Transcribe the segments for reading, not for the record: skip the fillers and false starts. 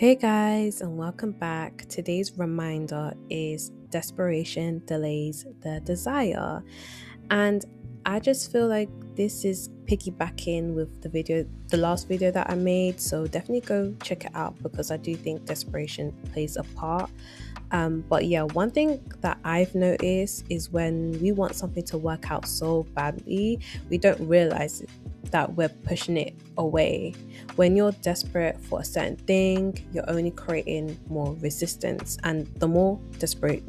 Hey guys, and welcome back. Today's reminder is desperation delays the desire. And I just feel like this is piggybacking with the last video that I made. So definitely go check it out because I do think desperation plays a part. But yeah, one thing that I've noticed is when we want something to work out so badly, we don't realize that we're pushing it away. When you're desperate for a certain thing, you're only creating more resistance. And the more desperate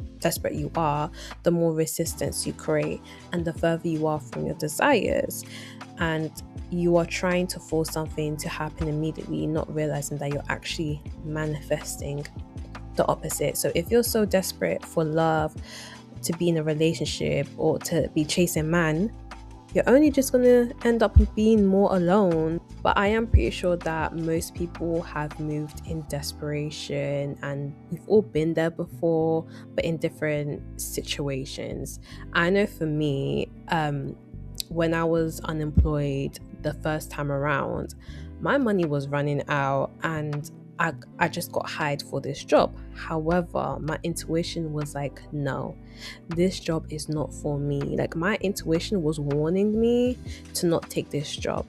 you are, the more resistance you create and the further you are from your desires. And you are trying to force something to happen immediately, not realizing that you're actually manifesting the opposite. So if you're so desperate for love, to be in a relationship, or to be chasing man, you're only just gonna end up being more alone. But I am pretty sure that most people have moved in desperation, and we've all been there before, but in different situations. I know for me, when I was unemployed the first time around, my money was running out and I just got hired for this job. However, my intuition was like, no, this job is not for me. Like, my intuition was warning me to not take this job.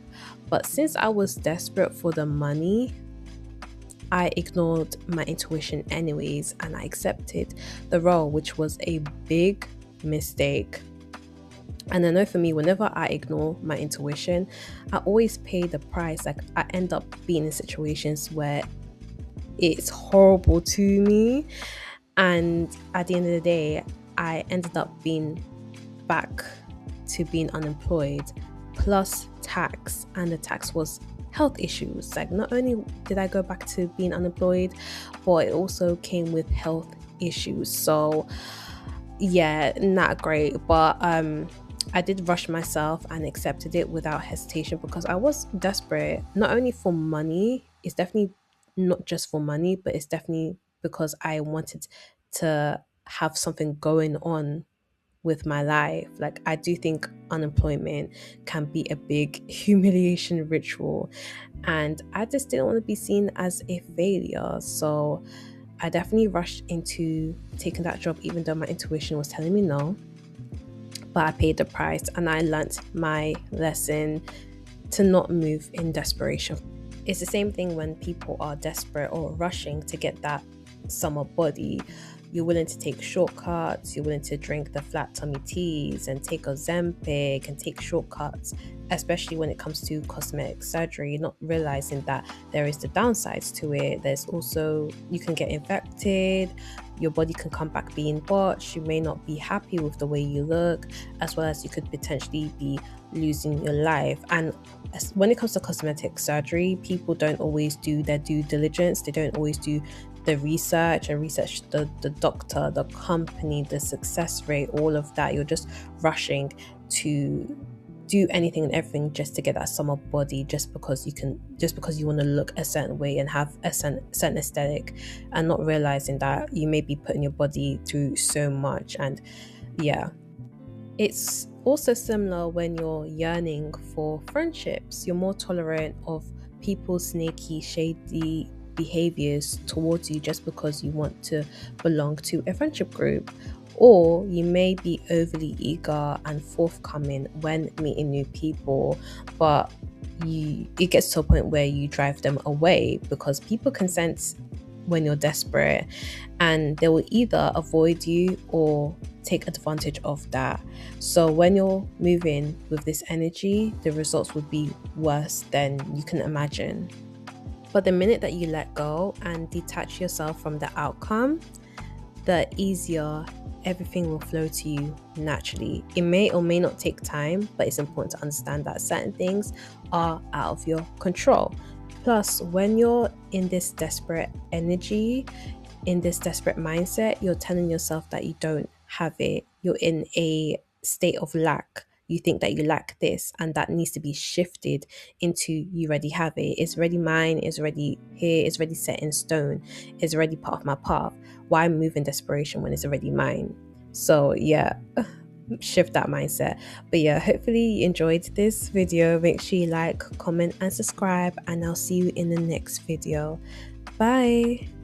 But since I was desperate for the money, I ignored my intuition anyways and I accepted the role, which was a big mistake. And I know for me, whenever I ignore my intuition, I always pay the price. Like, I end up being in situations where it's horrible to me. And at the end of the day, I ended up being back to being unemployed plus tax. And the tax was health issues. Like, not only did I go back to being unemployed, but it also came with health issues. So yeah, not great. But I did rush myself and accepted it without hesitation because I was desperate, not only for money, it's definitely not just for money, but it's definitely because I wanted to have something going on with my life. Like, I do think unemployment can be a big humiliation ritual, and I just didn't want to be seen as a failure. So I definitely rushed into taking that job, even though my intuition was telling me no. But I paid the price and I learnt my lesson to not move in desperation. It's the same thing when people are desperate or rushing to get that summer body. You're willing to take shortcuts, you're willing to drink the flat tummy teas and take Ozempic and take shortcuts, especially when it comes to cosmetic surgery, not realizing that there is the downsides to it. There's also, you can get infected, your body can come back being botched, you may not be happy with the way you look, as well as you could potentially be losing your life. And when it comes to cosmetic surgery, people don't always do their due diligence. They don't always do the research and research the doctor, the company, the success rate, all of that. You're just rushing to do anything and everything just to get that summer body, just because you want to look a certain way and have a certain aesthetic, and not realizing that you may be putting your body through so much. And yeah, it's also similar when you're yearning for friendships. You're more tolerant of people's snaky, shady behaviors towards you just because you want to belong to a friendship group. Or you may be overly eager and forthcoming when meeting new people, but it gets to a point where you drive them away because people can sense when you're desperate, and they will either avoid you or take advantage of that. So when you're moving with this energy, the results would be worse than you can imagine. But the minute that you let go and detach yourself from the outcome, the easier everything will flow to you naturally. It may or may not take time, but it's important to understand that certain things are out of your control. Plus, when you're in this desperate energy, in this desperate mindset, you're telling yourself that you don't have it. You're in a state of lack. You think that you lack this, and that needs to be shifted into you already have it. It's already mine, it's already here, it's already set in stone, it's already part of my path. Why move in desperation when it's already mine? So yeah, shift that mindset. But yeah, hopefully you enjoyed this video. Make sure you like, comment and subscribe, and I'll see you in the next video. Bye.